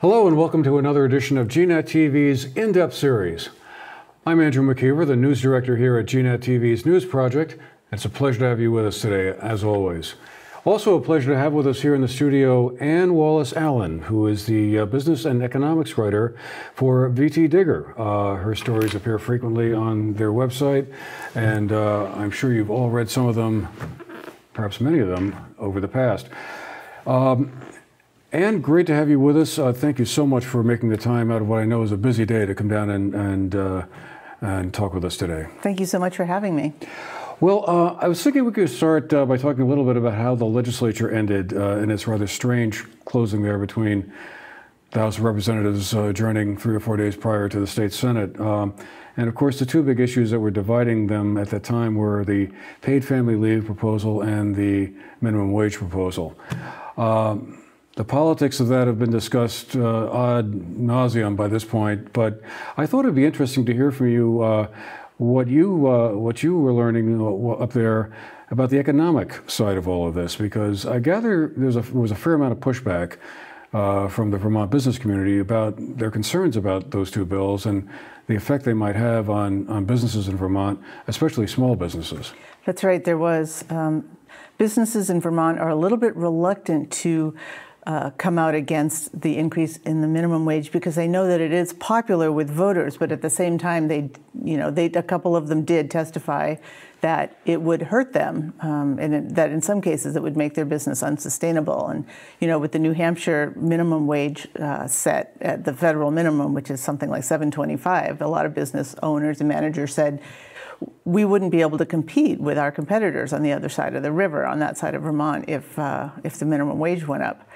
Hello and welcome to another edition of GNAT-TV's In-Depth series. I'm Andrew McKeever, the news director here at GNAT-TV's News Project. It's a pleasure to have you with us today, as always. Also a pleasure to have with us here in the studio Ann Wallace Allen, who is the business and economics writer for VTDigger. Her stories appear frequently on their website, and I'm sure you've all read some of them, perhaps many of them, over the past. Ann, great to have you with us. Thank you so much for making the time out of what I know is a busy day to come down and talk with us today. Thank you so much for having me. Well, I was thinking we could start by talking a little bit about how the legislature ended in its rather strange closing there between the House of Representatives adjourning 3 or 4 days prior to the state Senate. And of course, the two big issues that were dividing them at that time were the paid family leave proposal and the minimum wage proposal. The politics of that have been discussed ad nauseum by this point, but I thought it'd be interesting to hear from you what you were learning up there about the economic side of all of this, because I gather there was a fair amount of pushback from the Vermont business community about their concerns about those two bills and the effect they might have on businesses in Vermont, especially small businesses. That's right. There was businesses in Vermont are a little bit reluctant to come out against the increase in the minimum wage because they know that it is popular with voters, but at the same time, a couple of them did testify that it would hurt them, and that in some cases it would make their business unsustainable. And with the New Hampshire minimum wage set at the federal minimum, which is something like $7.25, a lot of business owners and managers said, we wouldn't be able to compete with our competitors on the other side of the river, on that side of Vermont, if the minimum wage went up.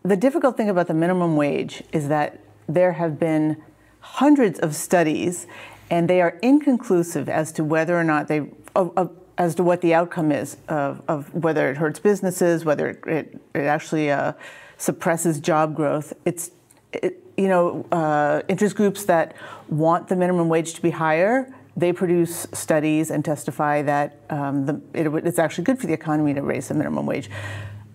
The difficult thing about the minimum wage is that there have been hundreds of studies, and they are inconclusive as to whether or not as to what the outcome is of whether it hurts businesses, whether it actually suppresses job growth. Interest groups that want the minimum wage to be higher, they produce studies and testify that it's actually good for the economy to raise the minimum wage.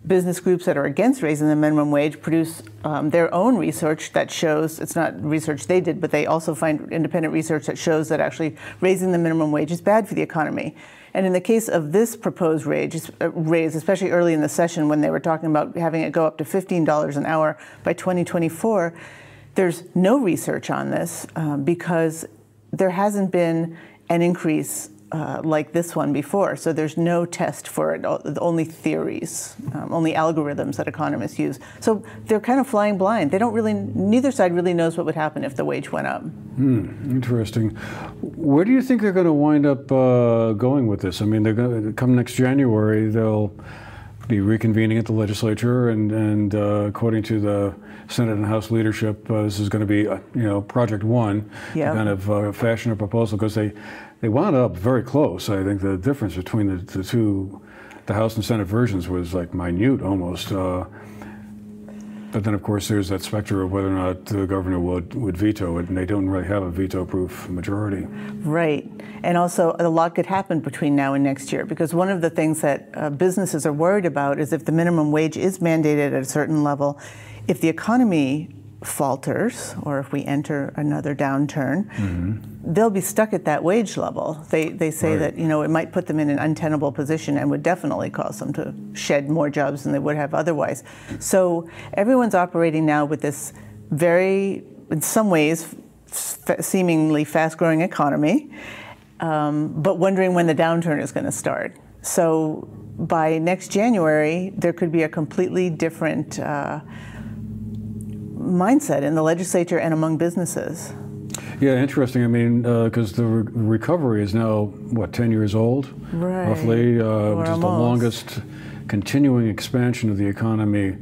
Business groups that are against raising the minimum wage produce their own research that shows, it's not research they did, but they also find independent research that shows that actually raising the minimum wage is bad for the economy. And in the case of this proposed raise, especially early in the session when they were talking about having it go up to $15 an hour by 2024, there's no research on this because there hasn't been an increase like this one before. So there's no test for it, only theories, only algorithms that economists use. So they're kind of flying blind. Neither side really knows what would happen if the wage went up. Interesting. Where do you think they're going to wind up going with this? I mean, they're going to come next January, they'll be reconvening at the legislature, and according to the Senate and House leadership, this is going to be, project one, to kind of fashion a proposal, because they wound up very close. I think the difference between the two, the House and Senate versions, was like minute almost. But then, of course, there's that specter of whether or not the governor would veto it, and they don't really have a veto-proof majority. Right. And also, a lot could happen between now and next year, because one of the things that businesses are worried about is if the minimum wage is mandated at a certain level, if the economy falters, or if we enter another downturn, they'll be stuck at that wage level. They say that it might put them in an untenable position and would definitely cause them to shed more jobs than they would have otherwise. So everyone's operating now with this very, in some ways, seemingly fast-growing economy, but wondering when the downturn is going to start. So by next January, there could be a completely different mindset in the legislature and among businesses. Yeah, interesting. I mean, because the recovery is now, what, 10 years old? Right. Roughly, which is the longest continuing expansion of the economy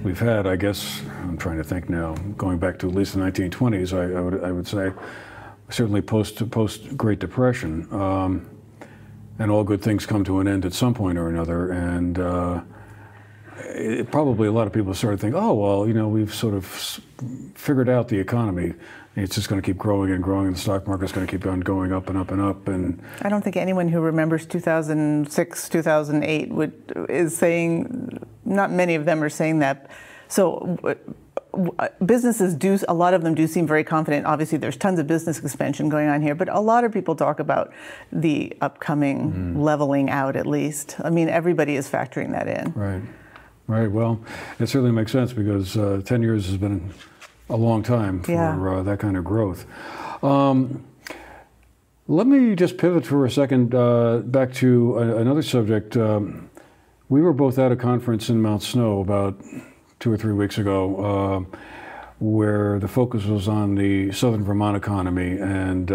we've had, I guess. I'm trying to think now, going back to at least the 1920s, I would say, certainly post Great Depression. And all good things come to an end at some point or another, and probably a lot of people started thinking, oh, well, we've sort of figured out the economy. It's just going to keep growing and growing, and the stock market's going to keep on going up and up and up. And I don't think anyone who remembers 2006, 2008 is saying, not many of them are saying that. So businesses do, a lot of them do seem very confident. Obviously, there's tons of business expansion going on here, but a lot of people talk about the upcoming leveling out, at least. I mean, everybody is factoring that in. Right. Right. Well, it certainly makes sense because 10 years has been a long time for that kind of growth. Let me just pivot for a second back to another subject. We were both at a conference in Mount Snow about 2 or 3 weeks ago, where the focus was on the southern Vermont economy and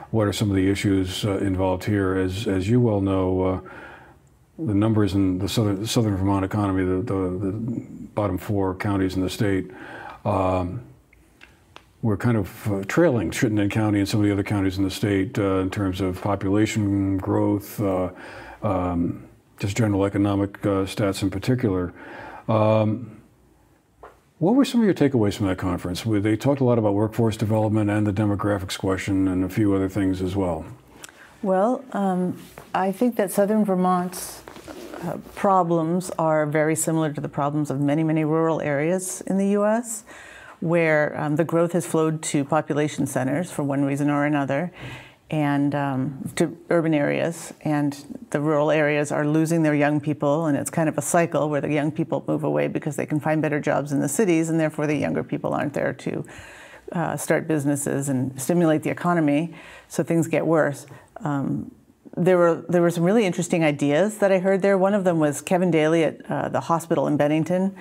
what are some of the issues involved here. As you well know, the numbers in the southern Vermont economy, the bottom 4 counties in the state, were kind of trailing Chittenden County and some of the other counties in the state in terms of population growth, just general economic stats in particular. What were some of your takeaways from that conference? They talked a lot about workforce development and the demographics question and a few other things as well. Well, I think that southern Vermont's problems are very similar to the problems of many, many rural areas in the U.S., where the growth has flowed to population centers for one reason or another, and to urban areas, and the rural areas are losing their young people, and it's kind of a cycle where the young people move away because they can find better jobs in the cities, and therefore the younger people aren't there to start businesses and stimulate the economy, so things get worse. There were some really interesting ideas that I heard there. One of them was Kevin Daly at the hospital in Bennington.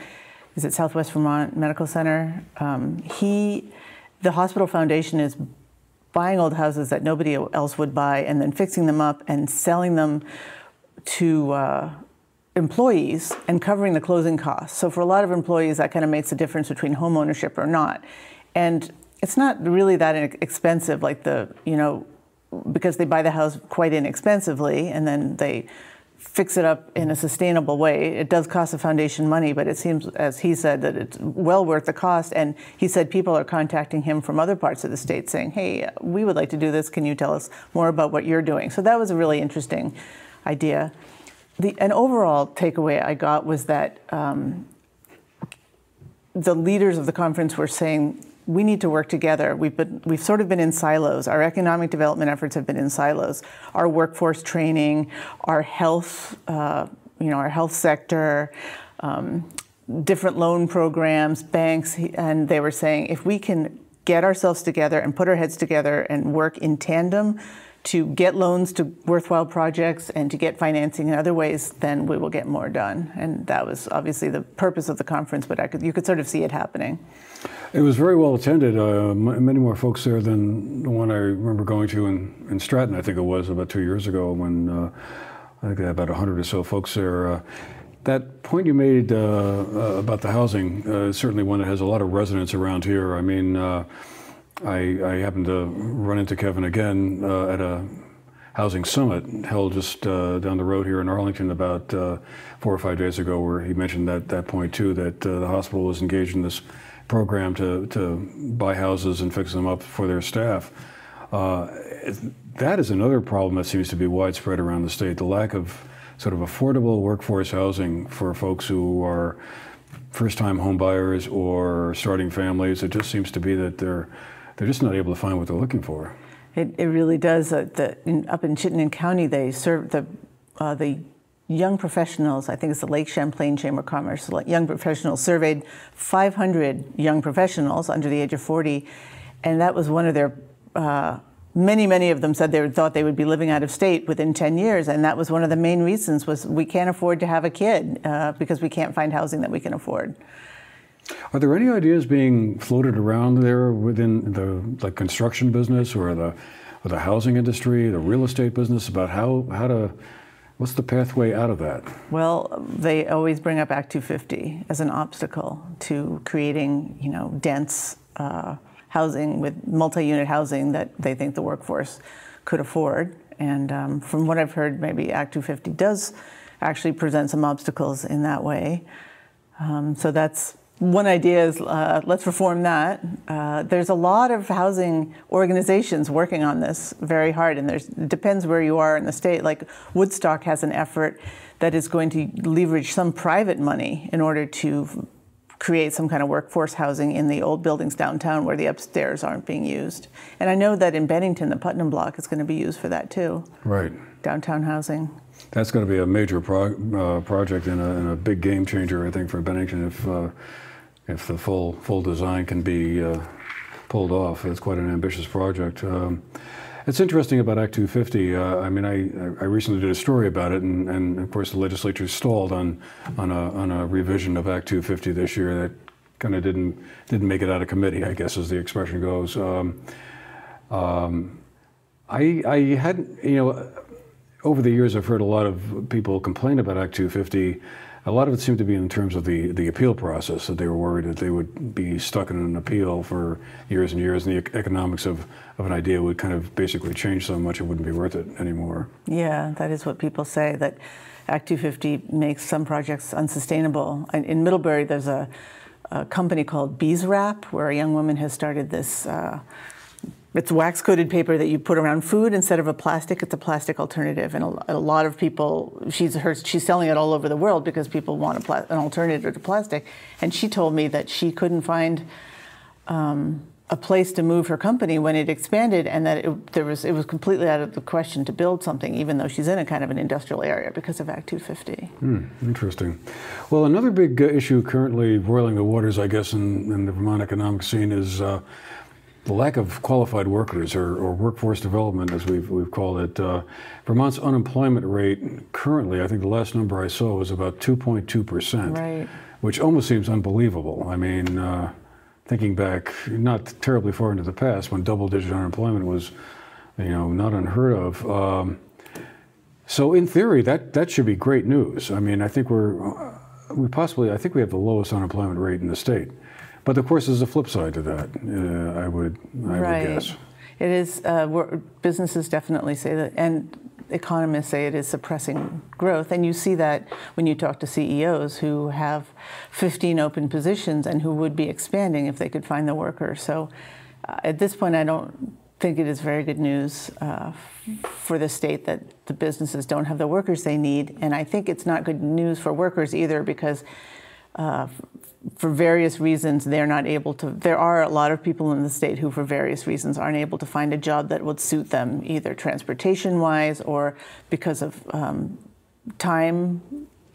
He's at Southwest Vermont Medical Center. The hospital foundation is buying old houses that nobody else would buy and then fixing them up and selling them to employees and covering the closing costs. So for a lot of employees, that kind of makes a difference between home ownership or not. And it's not really that expensive, like because they buy the house quite inexpensively and then they fix it up in a sustainable way. It does cost the foundation money, but it seems, as he said, that it's well worth the cost. And he said people are contacting him from other parts of the state saying, hey, we would like to do this. Can you tell us more about what you're doing? So that was a really interesting idea. An overall takeaway I got was that the leaders of the conference were saying, we need to work together. We've sort of been in silos. Our economic development efforts have been in silos. Our workforce training, our health, our health sector, different loan programs, banks, and they were saying if we can get ourselves together and put our heads together and work in tandem to get loans to worthwhile projects and to get financing in other ways, then we will get more done. And that was obviously the purpose of the conference, but you could sort of see it happening. It was very well attended. Many more folks there than the one I remember going to in Stratton, I think it was, about 2 years ago when I think they had about 100 or so folks there. That point you made about the housing is certainly one that has a lot of resonance around here. I mean, I happened to run into Kevin again at a housing summit held just down the road here in Arlington about 4 or 5 days ago, where he mentioned that point too, that the hospital was engaged in this program to buy houses and fix them up for their staff. That is another problem that seems to be widespread around the state, the lack of sort of affordable workforce housing for folks who are first-time home buyers or starting families. It just seems to be that they're just not able to find what they're looking for. It really does. Up in Chittenden County, they serve the young professionals. I think it's the Lake Champlain Chamber of Commerce. Young professionals surveyed 500 young professionals under the age of 40, and that was one of their. Many of them said they thought they would be living out of state within 10 years, and that was one of the main reasons was we can't afford to have a kid because we can't find housing that we can afford. Are there any ideas being floated around there within the construction business or the housing industry, the real estate business, about what's the pathway out of that? Well, they always bring up Act 250 as an obstacle to creating, dense housing with multi-unit housing that they think the workforce could afford. And from what I've heard, maybe Act 250 does actually present some obstacles in that way. So that's one idea is let's reform that. There's a lot of housing organizations working on this very hard, and it depends where you are in the state. Like Woodstock has an effort that is going to leverage some private money in order to create some kind of workforce housing in the old buildings downtown where the upstairs aren't being used. And I know that in Bennington, the Putnam block is going to be used for that too. Right. Downtown housing. That's going to be a major project and a big game changer, I think, for Bennington if the full design can be pulled off. It's quite an ambitious project. It's interesting about Act 250. I mean, I recently did a story about it, and of course the legislature stalled on a revision of Act 250 this year that kind of didn't make it out of committee, I guess, as the expression goes. I hadn't, over the years I've heard a lot of people complain about Act 250. A lot of it seemed to be in terms of the appeal process, that they were worried that they would be stuck in an appeal for years and years, and the economics of an idea would kind of basically change so much it wouldn't be worth it anymore. Yeah, that is what people say, that Act 250 makes some projects unsustainable. In Middlebury, there's a company called Beeswrap, where a young woman has started this it's wax-coated paper that you put around food instead of a plastic. It's a plastic alternative, and a lot of people, she's selling it all over the world because people want an alternative to plastic. And she told me that she couldn't find a place to move her company when it expanded, and that it was completely out of the question to build something, even though she's in a kind of an industrial area, because of Act 250. Interesting. Well, another big issue currently boiling the waters, I guess, in the Vermont economic scene is the lack of qualified workers, or workforce development, as we've called it. Vermont's unemployment rate currently, I think the last number I saw was about 2.2%, right, which almost seems unbelievable. I mean, thinking back not terribly far into the past, when double-digit unemployment was, not unheard of. So in theory, that should be great news. I mean, I think I think we have the lowest unemployment rate in the state. But of course, there's a flip side to that, I would guess. It is, businesses definitely say that, and economists say it is suppressing growth. And you see that when you talk to CEOs who have 15 open positions and who would be expanding if they could find the workers. So at this point, I don't think it is very good news for the state that the businesses don't have the workers they need. And I think it's not good news for workers either, because for various reasons, they're not able to. There are a lot of people in the state who, for various reasons, aren't able to find a job that would suit them, either transportation-wise or because of time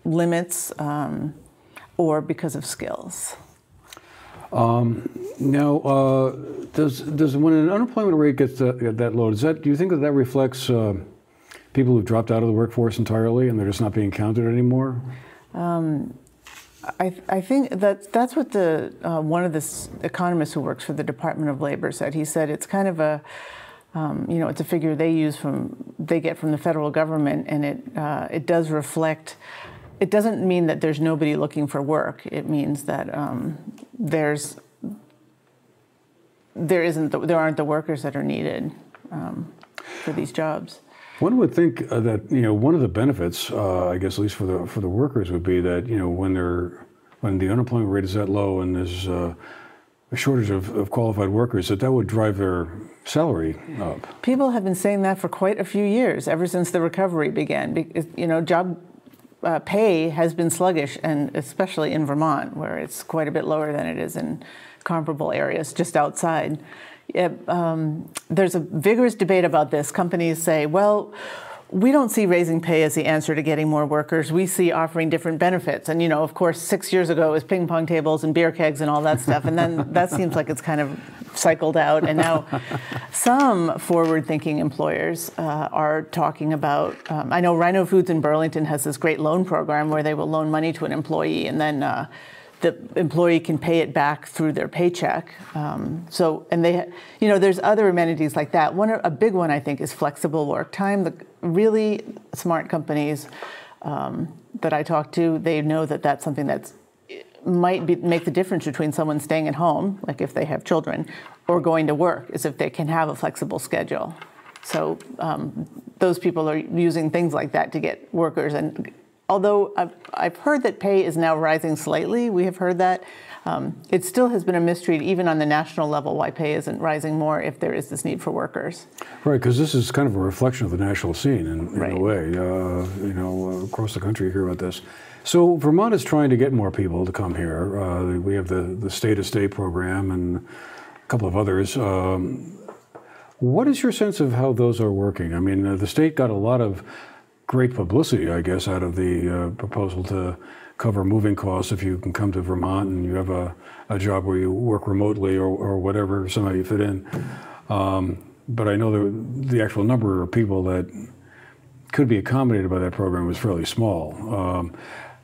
limits or because of skills. Now, does when an unemployment rate gets that low, do you think that reflects people who've dropped out of the workforce entirely and they're just not being counted anymore? I think that's what one of the economists who works for the Department of Labor said. He said it's kind of a, it's a figure they get from the federal government, and it does reflect. It doesn't mean that there's nobody looking for work. It means that there aren't the workers that are needed for these jobs. One would think that one of the benefits, I guess at least for the workers, would be that when the unemployment rate is that low and there's a shortage of qualified workers, that would drive their salary up. People have been saying that for quite a few years, ever since the recovery began. Job pay has been sluggish, and especially in Vermont, where it's quite a bit lower than it is in comparable areas just outside. There's a vigorous debate about this. Companies say, well, we don't see raising pay as the answer to getting more workers. We see offering different benefits. And, of course, 6 years ago it was ping pong tables and beer kegs and all that stuff. And then that seems like it's kind of cycled out. And now some forward-thinking employers are talking about, I know Rhino Foods in Burlington has this great loan program where they will loan money to an employee, and then the employee can pay it back through their paycheck. And there's other amenities like that. A big one, I think, is flexible work time. The really smart companies that I talk to, they know that that's something that make the difference between someone staying at home, like if they have children, or going to work, is if they can have a flexible schedule. So those people are using things like that to get workers. And although I've heard that pay is now rising slightly, we have heard that, it still has been a mystery, even on the national level, why pay isn't rising more if there is this need for workers. Right, because this is kind of a reflection of the national scene in a way. Across the country you hear about this. So Vermont is trying to get more people to come here. We have the state-to-state program and a couple of others. What is your sense of how those are working? I mean, the state got a lot of great publicity, I guess, out of the proposal to cover moving costs if you can come to Vermont and you have a job where you work remotely or whatever, somehow you fit in. But I know the actual number of people that could be accommodated by that program was fairly small.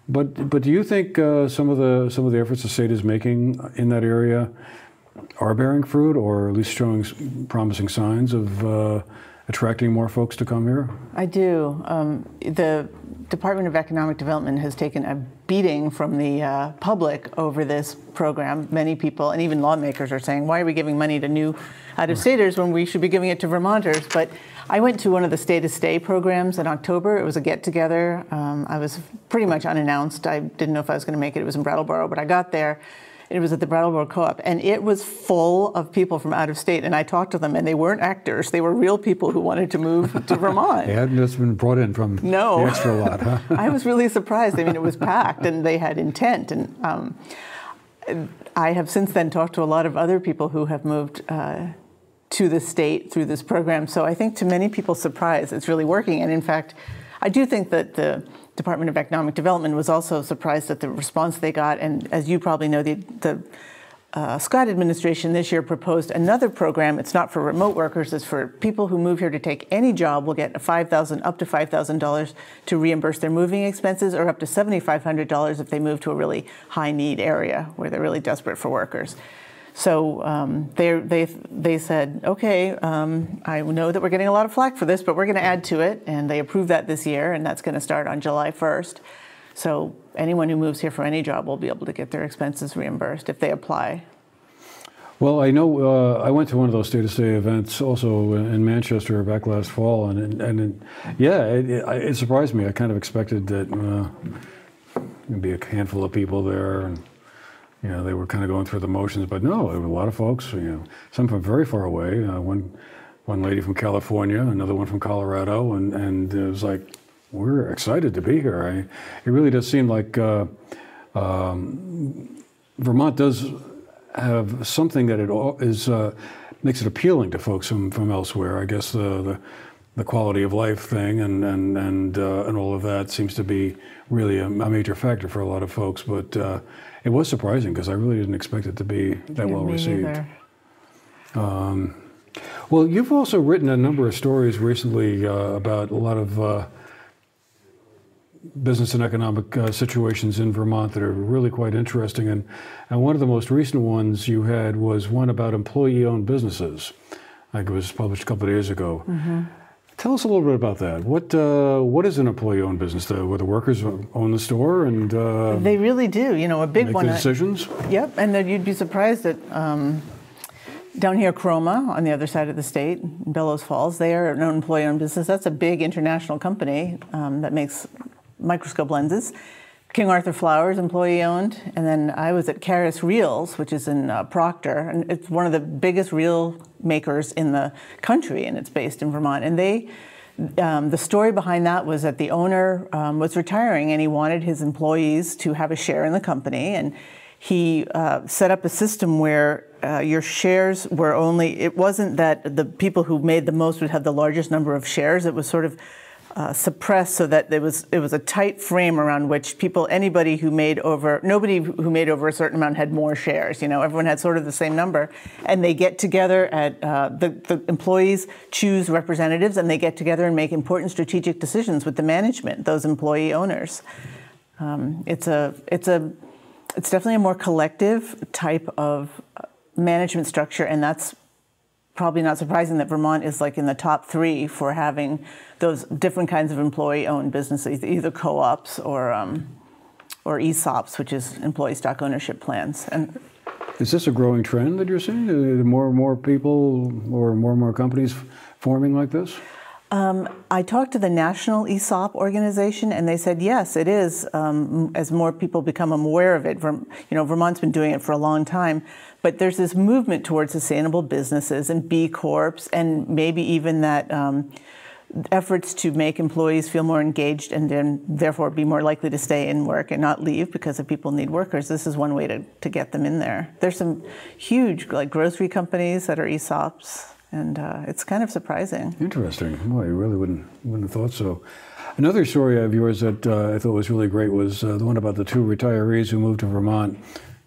But do you think some of the efforts the state is making in that area are bearing fruit, or at least showing promising signs of attracting more folks to come here? I do. The Department of Economic Development has taken a beating from the public over this program. Many people, and even lawmakers, are saying, why are we giving money to new out-of-staters when we should be giving it to Vermonters? But I went to one of the stay-to-stay programs in October. It was a get-together. I was pretty much unannounced. I didn't know if I was going to make it. It was in Brattleboro, but I got there. It was at the Brattleboro Co-op, and it was full of people from out of state. And I talked to them, and they weren't actors. They were real people who wanted to move to Vermont. They hadn't just been brought in from the extra lot, huh? I was really surprised. I mean, it was packed, and they had intent. And I have since then talked to a lot of other people who have moved to the state through this program. So I think, to many people's surprise, it's really working. And in fact, I do think that the Department of Economic Development was also surprised at the response they got. And as you probably know, the Scott administration this year proposed another program. It's not for remote workers. It's for people who move here to take any job will get up to $5,000 to reimburse their moving expenses, or up to $7,500 if they move to a really high-need area where they're really desperate for workers. So they said, okay, I know that we're getting a lot of flack for this, but we're going to add to it. And they approved that this year, and that's going to start on July 1st. So anyone who moves here for any job will be able to get their expenses reimbursed if they apply. Well, I know I went to one of those state-to-state events also in Manchester back last fall, and it surprised me. I kind of expected that there'd be a handful of people there, and they were kind of going through the motions, but no, there were a lot of folks, some from very far away. One lady from California, another one from Colorado, and it was like, we're excited to be here. It really does seem like Vermont does have something that makes it appealing to folks from elsewhere. I guess the quality of life thing and all of that seems to be really a major factor for a lot of folks, but it was surprising because I really didn't expect it to be that well received. Well, you've also written a number of stories recently about a lot of business and economic situations in Vermont that are really quite interesting. And one of the most recent ones you had was one about employee-owned businesses. I think it was published a couple of days ago. Mm-hmm. Tell us a little bit about that. What is an employee-owned business? Where the workers own the store and they really do. A big make one. The decisions. Yep, and then you'd be surprised that down here, Chroma, on the other side of the state, in Bellows Falls, they are an employee-owned business. That's a big international company that makes microscope lenses. King Arthur Flowers, employee-owned, and then I was at Caris Reels, which is in Proctor, and it's one of the biggest reel makers in the country, and it's based in Vermont. And the story behind that was that the owner was retiring, and he wanted his employees to have a share in the company, and he set up a system where your shares were it wasn't that the people who made the most would have the largest number of shares. It was sort of suppressed so that it was a tight frame around which nobody who made over a certain amount had more shares. Everyone had sort of the same number, and they get together at the employees choose representatives, and they get together and make important strategic decisions with the management, those employee owners. It's definitely a more collective type of management structure, and that's probably not surprising that Vermont is in the top 3 for having those different kinds of employee-owned businesses, either co-ops or ESOPs, which is employee stock ownership plans. And is this a growing trend that you're seeing? Are more and more people or more and more companies forming like this? I talked to the National ESOP organization, and they said, yes, it is, as more people become aware of it. Vermont's been doing it for a long time, but there's this movement towards sustainable businesses and B Corps, and maybe even that efforts to make employees feel more engaged and then therefore be more likely to stay in work and not leave because if people need workers, this is one way to get them in there. There's some huge like grocery companies that are ESOPs, and it's kind of surprising. Interesting. Well, you really wouldn't have thought so. Another story of yours that I thought was really great was the one about the two retirees who moved to Vermont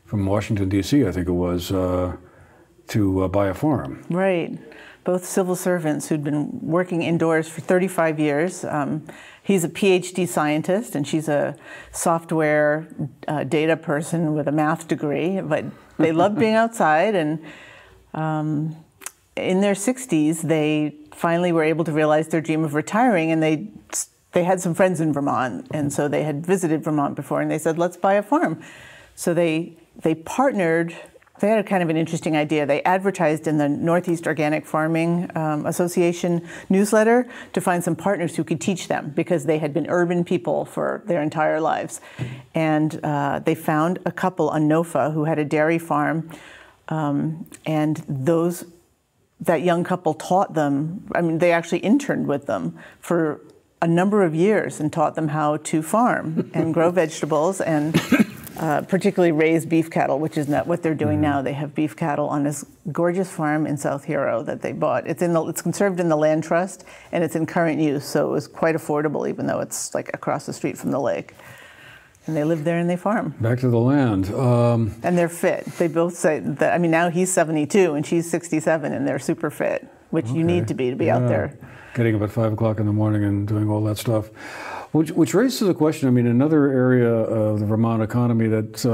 from Washington, D.C., I think it was, to buy a farm. Right. Both civil servants who'd been working indoors for 35 years. He's a PhD scientist, and she's a software data person with a math degree, but they love being outside, and in their 60s, they finally were able to realize their dream of retiring, and they had some friends in Vermont, and so they had visited Vermont before, and they said, let's buy a farm. So they partnered. They had a kind of an interesting idea. They advertised in the Northeast Organic Farming Association newsletter to find some partners who could teach them because they had been urban people for their entire lives. And they found a couple on NOFA who had a dairy farm, and that young couple taught them, I mean, they actually interned with them for a number of years and taught them how to farm and grow vegetables and particularly raise beef cattle, which is not what they're doing now. They have beef cattle on this gorgeous farm in South Hero that they bought. It's conserved in the land trust, and it's in current use, so it was quite affordable, even though it's like across the street from the lake. And they live there and they farm. Back to the land. And they're fit. They both say that, I mean, now he's 72 and she's 67, and they're super fit, which you need to be out there. Getting up at 5 o'clock in the morning and doing all that stuff. Which raises the question, I mean, another area of the Vermont economy that,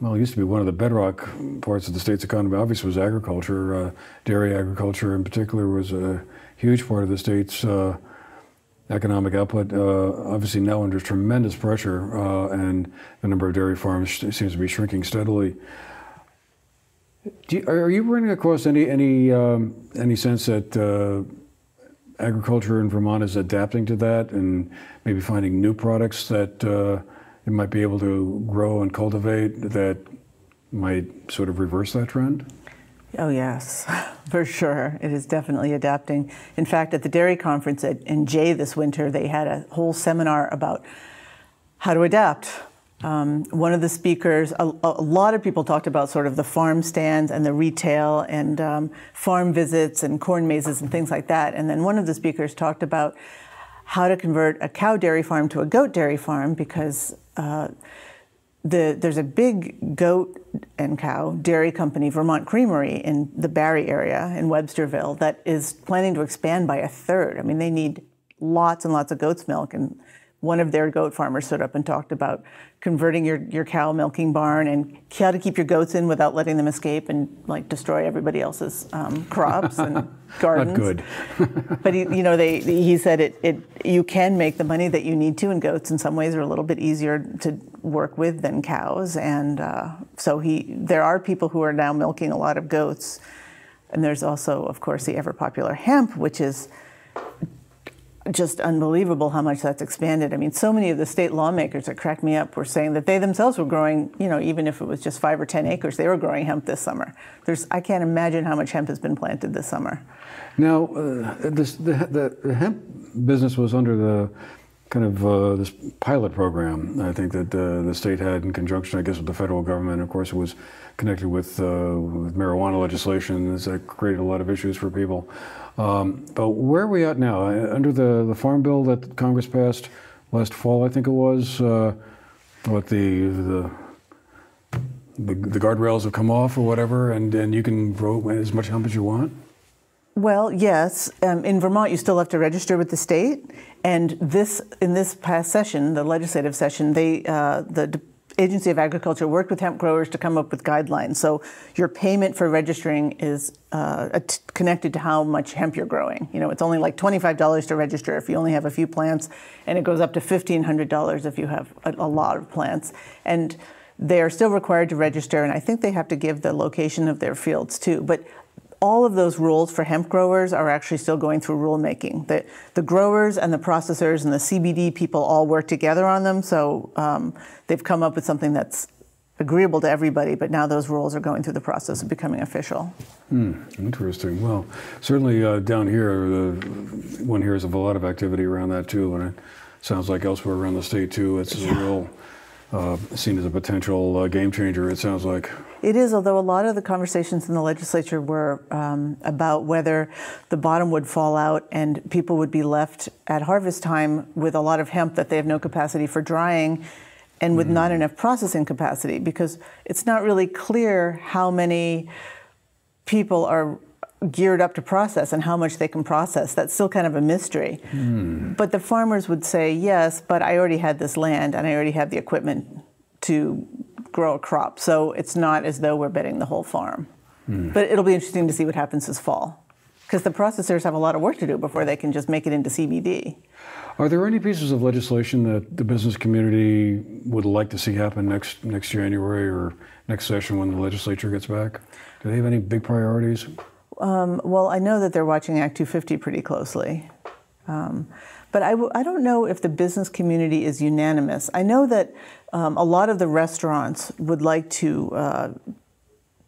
well, it used to be one of the bedrock parts of the state's economy, obviously, was agriculture. Dairy agriculture in particular was a huge part of the state's economic output. Obviously now under tremendous pressure, and the number of dairy farms seems to be shrinking steadily. Are you running across any sense that agriculture in Vermont is adapting to that and maybe finding new products that it might be able to grow and cultivate that might sort of reverse that trend? Oh yes, for sure. It is definitely adapting. In fact, at the dairy conference in Jay this winter, they had a whole seminar about how to adapt. One of the speakers, a lot of people talked about sort of the farm stands and the retail and farm visits and corn mazes and things like that. And then one of the speakers talked about how to convert a cow dairy farm to a goat dairy farm because there's a big goat and cow dairy company, Vermont Creamery, in the Barrie area in Websterville that is planning to expand by 1/3. I mean, they need lots and lots of goat's milk, and one of their goat farmers stood up and talked about converting your cow milking barn and how to keep your goats in without letting them escape and like destroy everybody else's crops and gardens. Not good. But he said you can make the money that you need to, and goats in some ways are a little bit easier to work with than cows. And so there are people who are now milking a lot of goats. And there's also, of course, the ever popular hemp, which is just unbelievable how much that's expanded. I mean, so many of the state lawmakers that cracked me up were saying that they themselves were growing, even if it was just 5 or 10 acres, they were growing hemp this summer. I can't imagine how much hemp has been planted this summer. Now, the hemp business was under the kind of this pilot program, I think, that the state had in conjunction, I guess, with the federal government. Of course, it was connected with marijuana legislation. That created a lot of issues for people. But where are we at now? Under the Farm Bill that Congress passed last fall, I think it was, what the guardrails have come off or whatever, and you can grow as much hemp as you want? Well, yes. In Vermont, you still have to register with the state. And in this past session, the legislative session, the Agency of Agriculture worked with hemp growers to come up with guidelines. So your payment for registering is connected to how much hemp you're growing. It's only like $25 to register if you only have a few plants, and it goes up to $1,500 if you have a lot of plants. And they are still required to register, and I think they have to give the location of their fields too. But all of those rules for hemp growers are actually still going through rulemaking. The growers and the processors and the CBD people all work together on them, so they've come up with something that's agreeable to everybody, but now those rules are going through the process of becoming official. Interesting. Well, certainly down here, one hears of a lot of activity around that too, and it sounds like elsewhere around the state too. It's a real seen as a potential game changer, it sounds like. It is, although a lot of the conversations in the legislature were about whether the bottom would fall out and people would be left at harvest time with a lot of hemp that they have no capacity for drying and with not enough processing capacity, because it's not really clear how many people are geared up to process and how much they can process. That's still kind of a mystery. But the farmers would say, yes, but I already had this land and I already have the equipment to grow a crop. So it's not as though we're betting the whole farm. But it'll be interesting to see what happens this fall, because the processors have a lot of work to do before they can just make it into CBD. Are there any pieces of legislation that the business community would like to see happen next January or next session when the legislature gets back? Do they have any big priorities? Well, I know that they're watching Act 250 pretty closely. But I don't know if the business community is unanimous. I know that a lot of the restaurants would like to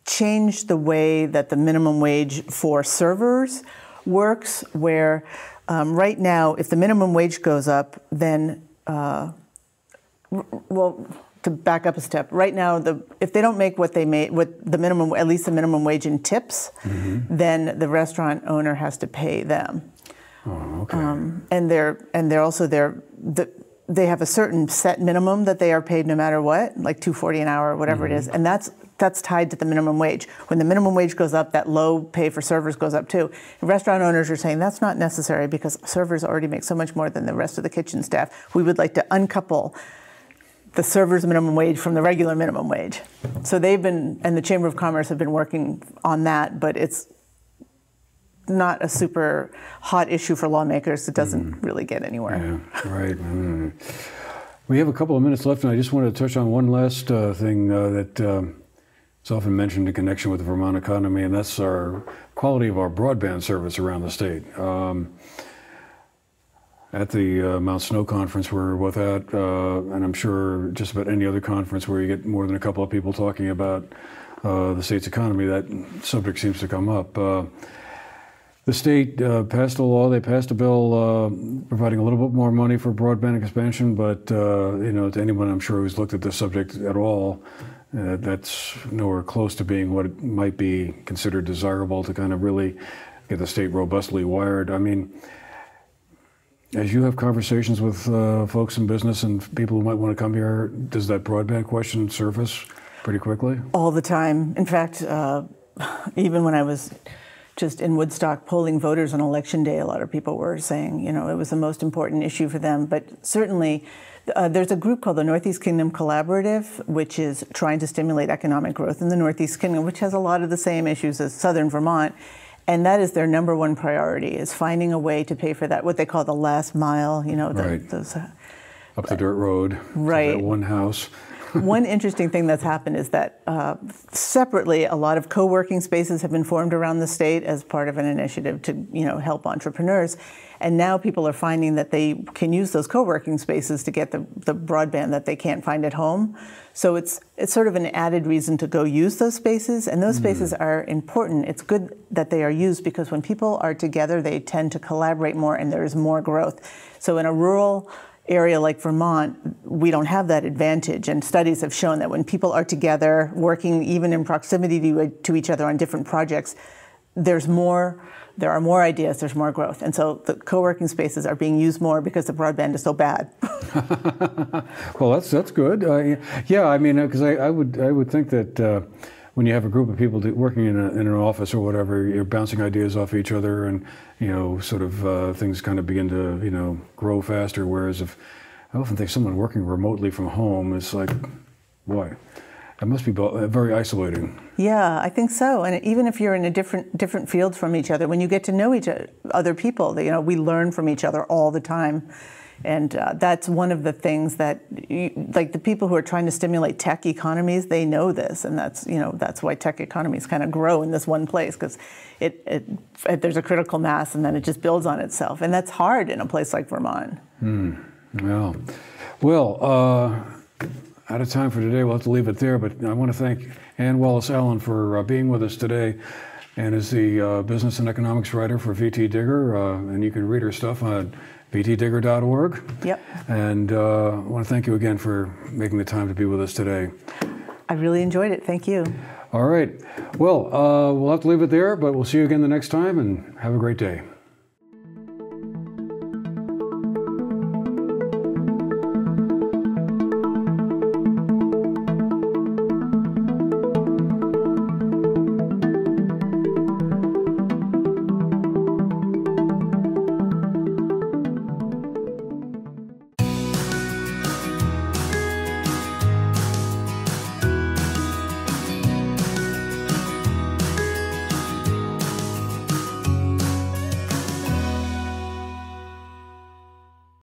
change the way that the minimum wage for servers works, where right now, if the minimum wage goes up, then, well, to back up a step, right now, if they don't make what they made, what the minimum, at least the minimum wage in tips, then the restaurant owner has to pay them. Oh, okay. And they're also they have a certain set minimum that they are paid no matter what, like $2.40 an hour or whatever it is, and that's tied to the minimum wage. When the minimum wage goes up, that low pay for servers goes up too. Restaurant owners are saying that's not necessary because servers already make so much more than the rest of the kitchen staff. We would like to uncouple the server's minimum wage from the regular minimum wage. So they've been, and the Chamber of Commerce have been working on that, but it's not a super hot issue for lawmakers. It doesn't really get anywhere. Yeah, right. We have a couple of minutes left, and I just wanted to touch on one last thing that is often mentioned in connection with the Vermont economy, and that's our quality of our broadband service around the state. At the Mount Snow conference we're both at, and I'm sure just about any other conference where you get more than a couple of people talking about the state's economy, that subject seems to come up. The state passed a law, they passed a bill providing a little bit more money for broadband expansion, but to anyone I'm sure who's looked at this subject at all, that's nowhere close to being what it might be considered desirable to kind of really get the state robustly wired. I mean, as you have conversations with folks in business and people who might want to come here, does that broadband question surface pretty quickly? All the time. In fact, even when I was just in Woodstock polling voters on election day, a lot of people were saying, it was the most important issue for them. But certainly, there's a group called the Northeast Kingdom Collaborative, which is trying to stimulate economic growth in the Northeast Kingdom, which has a lot of the same issues as Southern Vermont. And that is their number one priority, is finding a way to pay for that, what they call the last mile, right. Those, up the dirt road, right. To that one house. One interesting thing that's happened is that separately, a lot of co-working spaces have been formed around the state as part of an initiative to, help entrepreneurs. And now people are finding that they can use those co-working spaces to get the broadband that they can't find at home. So it's sort of an added reason to go use those spaces. And those spaces are important. It's good that they are used because when people are together, they tend to collaborate more and there is more growth. So in a rural area like Vermont, we don't have that advantage. And studies have shown that when people are together, working even in proximity to each other on different projects, there are more ideas, there's more growth. And so the co-working spaces are being used more because the broadband is so bad. Well, that's good. Yeah, I mean, because I would think that when you have a group of people working in an office or whatever, you're bouncing ideas off each other, and sort of things kind of begin to grow faster. Whereas if I often think someone working remotely from home is like, boy, that must be very isolating. Yeah, I think so. And even if you're in a different fields from each other, when you get to know other people, we learn from each other all the time. And that's one of the things that, like the people who are trying to stimulate tech economies, they know this, and that's why tech economies kind of grow in this one place, because there's a critical mass, and then it just builds on itself, and that's hard in a place like Vermont. Well, out of time for today. We'll have to leave it there, but I want to thank Ann Wallace Allen for being with us today. Ann is the business and economics writer for VTDigger, and you can read her stuff on VTDigger.org. Yep. And I want to thank you again for making the time to be with us today. I really enjoyed it. Thank you. All right. Well, we'll have to leave it there, but we'll see you again the next time, and have a great day.